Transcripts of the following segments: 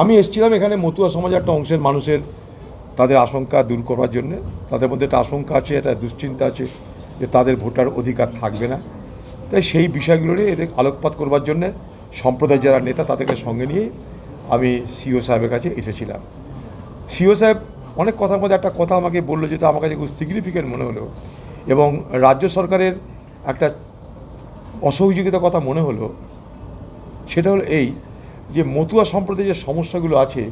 আমি এসেছিলাম এখানে মতুয়া সমাজের একটা অংশের মানুষের তাদের আশঙ্কা দূর করবার জন্য। তাদের মধ্যে একটা আশঙ্কা আছে, একটা দুশ্চিন্তা আছে যে তাদের ভোটার অধিকার থাকবে না। তাই সেই বিষয়গুলোরই এদের আলোকপাত করবার জন্য সম্প্রদায়ের যারা নেতা তাদেরকে সঙ্গে নিয়ে আমি সিও সাহেবের কাছে এসেছিলাম। সিও সাহেব অনেক কথার মধ্যে একটা কথা আমাকে বললো, যেটা আমার কাছে খুব সিগনিফিক্যান্ট মনে হলো এবং রাজ্য সরকারের একটা অসহযোগিতার কথা মনে হলো। সেটা হলো এই যে মতুয়া সম্প্রদায়ের যে সমস্যাগুলো আছে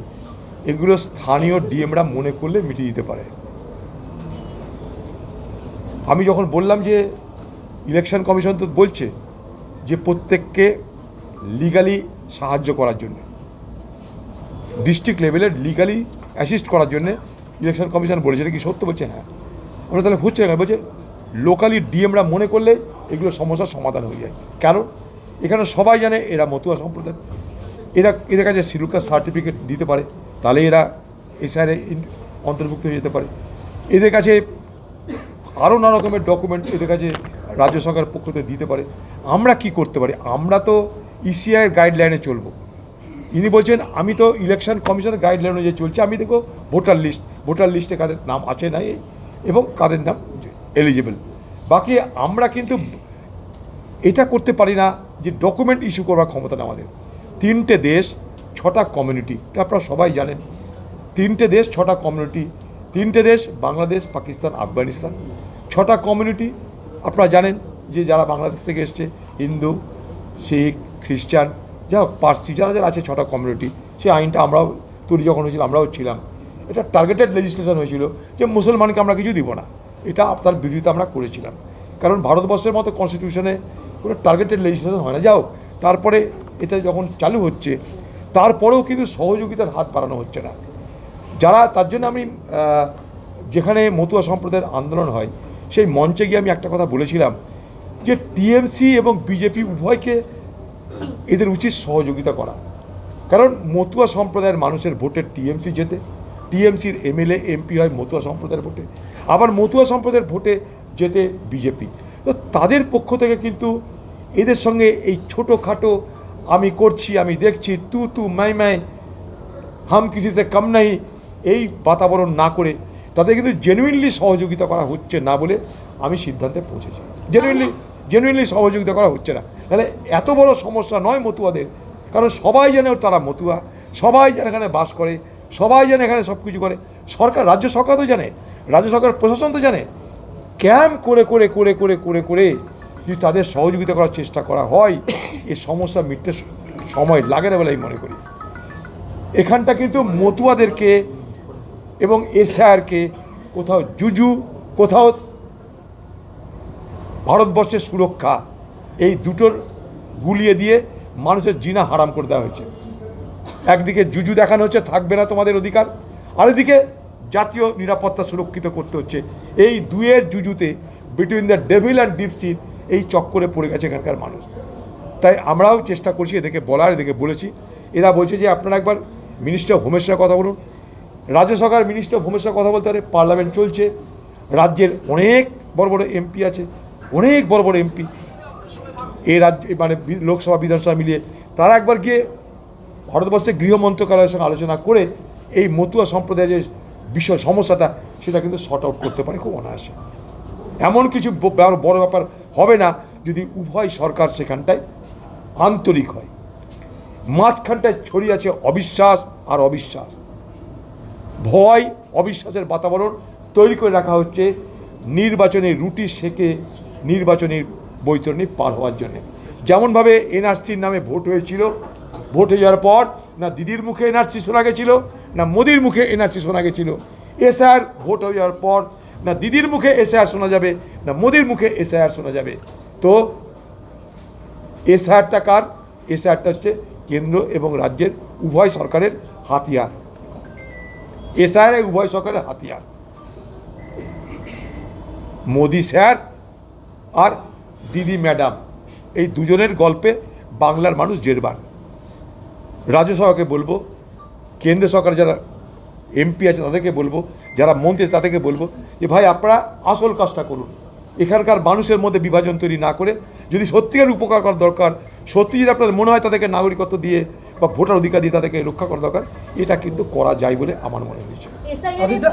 এগুলো স্থানীয় ডিএমরা মনে করলে মিটিয়ে দিতে পারে। আমি যখন বললাম যে ইলেকশন কমিশন তো বলছে যে প্রত্যেককে লিগালি সাহায্য করার জন্য, ডিস্ট্রিক্ট লেভেলে লিগালি অ্যাসিস্ট করার জন্য ইলেকশন কমিশন বলেছে, এটা কি সত্য? বলছে হ্যাঁ। আমরা তাহলে হচ্ছে না, বলছে লোকালি ডিএমরা মনে করলে এগুলো সমস্যার সমাধান হয়ে যায়। কারণ এখানে সবাই জানে এরা মতুয়া সম্প্রদায়, এদের কাছে শিডিউল কাস্ট সার্টিফিকেট দিতে পারে, তাহলে এরা এসআইআরে অন্তর্ভুক্ত হয়ে যেতে পারে। এদের কাছে আরও নানা রকমের ডকুমেন্ট এদের কাছে রাজ্য সরকারের পক্ষ থেকে দিতে পারে। আমরা কি করতে পারি? আমরা তো ইসিআইয়ের গাইডলাইনে চলবো। ইনি বলছেন আমি তো ইলেকশন কমিশনের গাইডলাইন অনুযায়ী চলছে, আমি দেখো ভোটার লিস্টে কাদের নাম আছে নাই এবং কাদের নাম এলিজিবল। বাকি আমরা কিন্তু এটা করতে পারি না যে ডকুমেন্ট ইস্যু করবার ক্ষমতা না আমাদের। 3টে দেশ 6টা কমিউনিটি, এটা আপনারা সবাই জানেন। 3টে দেশ 6টা কমিউনিটি, 3টে দেশ বাংলাদেশ, পাকিস্তান, আফগানিস্তান। 6টা কমিউনিটি আপনারা জানেন যে যারা বাংলাদেশ থেকে এসছে, হিন্দু, শিখ, খ্রিস্টান, যা পার্সি, যারা যারা আছে 6টা কমিউনিটি। সেই আইনটা আমরাও তৈরি যখন হয়েছিল আমরাও ছিলাম। এটা টার্গেটেড লেজিসলেশন হয়েছিল যে মুসলমানকে আমরা কিছু দিব না, এটা তার বিরোধিতা আমরা করেছিলাম। কারণ ভারতবর্ষের মতো কনস্টিটিউশনে কোনো টার্গেটেড লেজিসলেশন হয় না। যাও তারপরে এটা যখন চালু হচ্ছে তারপরেও কিন্তু সহযোগিতার হাত বাড়ানো হচ্ছে না যারা। তার জন্য আমি যেখানে মতুয়া সম্প্রদায়ের আন্দোলন হয় সেই মঞ্চে গিয়ে আমি একটা কথা বলেছিলাম যে টিএমসি এবং বিজেপি উভয়কে এদের উচিত সহযোগিতা করা। কারণ মতুয়া সম্প্রদায়ের মানুষের ভোটে টিএমসি জেতে, টিএমসির এমএলএ এমপি হয় মতুয়া সম্প্রদায়ের ভোটে, আবার মতুয়া সম্প্রদায়ের ভোটে জেতে বিজেপি। তো তাদের পক্ষ থেকে কিন্তু এদের সঙ্গে এই ছোটোখাটো আমি করছি, আমি দেখছি, তু মাই হাম কিসি সে কম নাই, এই বাতাবরণ না করে তাদের কিন্তু জেনুইনলি সহযোগিতা করা হচ্ছে না বলে আমি সিদ্ধান্তে পৌঁছেছি। জেনুইনলি সহযোগিতা করা হচ্ছে না। তাহলে এত বড় সমস্যা নয় মতুয়াদের, কারণ সবাই জানে তারা মতুয়া, সবাই জানে এখানে বাস করে, সবাই জানে এখানে সব কিছু করে। সরকার, রাজ্য সরকার তো জানে, রাজ্য সরকার প্রশাসন তো জানে। ক্যাম্প করে করে করে করে করে করে যদি তাদের সহযোগিতা করার চেষ্টা করা হয়, এই সমস্যা মিটতে সময় লাগে না বলে আমি মনে করি। এখানটা কিন্তু মতুয়াদেরকে এবং এসআইআরকে কোথাও জুজু, কোথাও ভারতবর্ষের সুরক্ষা, এই দুটোর গুলিয়ে দিয়ে মানুষের জিনা হারাম করে দেওয়া হয়েছে। একদিকে জুজু দেখানো হচ্ছে থাকবে না তোমাদের অধিকার, আরেকদিকে জাতীয় নিরাপত্তা সুরক্ষিত করতে হচ্ছে। এই দুয়ের জুজুতে, between the devil and deep sea, এই চক্করে পড়ে গেছে এখানকার মানুষ। তাই আমরাও চেষ্টা করছি এদেরকে বলার, এদেরকে বলেছি। এরা বলছে যে আপনারা একবার মিনিস্টার অফ হোমের সঙ্গে কথা বলুন। রাজ্য সরকার মিনিস্টার অফ হোমের সঙ্গে কথা বলতে পারে, পার্লামেন্ট চলছে, রাজ্যের অনেক বড় বড় এমপি আছে, অনেক বড় বড় এমপি এই রাজ্য মানে লোকসভা বিধানসভা মিলিয়ে, তারা একবার গিয়ে ভারতবর্ষের গৃহ মন্ত্রণালয়ের সঙ্গে আলোচনা করে এই মতুয়া সম্প্রদায়ের যে বিষয় সমস্যাটা সেটা কিন্তু শর্ট আউট করতে পারে খুব অনায়াসে। এমন কিছু বড় ব্যাপার হবে না যদি উভয় সরকার সেখানটায় আন্তরিক হয়। মাঝখানটায় ছড়িয়ে আছে অবিশ্বাস আর অবিশ্বাস, ভয়, অবিশ্বাসের বাতাবরণ তৈরি করে রাখা হচ্ছে নির্বাচনের রুটি সেকে নির্বাচনের বৈতরণী পার হওয়ার জন্যে। যেমনভাবে এনআরসির নামে ভোট হয়েছিল, ভোট হয়ে যাওয়ার পর না দিদির মুখে এনআরসি শোনা গেছিল, না মোদির মুখে এনআরসি শোনা গেছিল। এসআইআর ভোট হয়ে যাওয়ার পর না দিদির মুখে এসআইআর শোনা যাবে, না মোদির মুখে এসআইআর শোনা যাবে। তো এসআইআরটা কার? এসআইআরটা হচ্ছে কেন্দ্র এবং রাজ্যের উভয় সরকারের হাতিয়ার। এসআইআর উভয় সরকারের হাতিয়ার। মোদি স্যার আর দিদি ম্যাডাম, এই দুজনের গল্পে বাংলার মানুষ জেরবার। রাজ্য সরকারকে বলবো, কেন্দ্র সরকার যারা এমপি আছে তাদেরকে বলবো, যারা মন্ত্রী তাদেরকে বলবো যে ভাই আপনারা আসল কাজটা করুন। এখানকার মানুষের মধ্যে বিভাজন তৈরি না করে, যদি সত্যিকার উপকার করার দরকার, সত্যি যদি আপনাদের মনে হয় তাদেরকে নাগরিকত্ব দিয়ে বা ভোটার অধিকার দিয়ে তাদেরকে রক্ষা করা দরকার, এটা কিন্তু করা যায় বলে আমার মনে হয়েছে। এসআইআর এর পর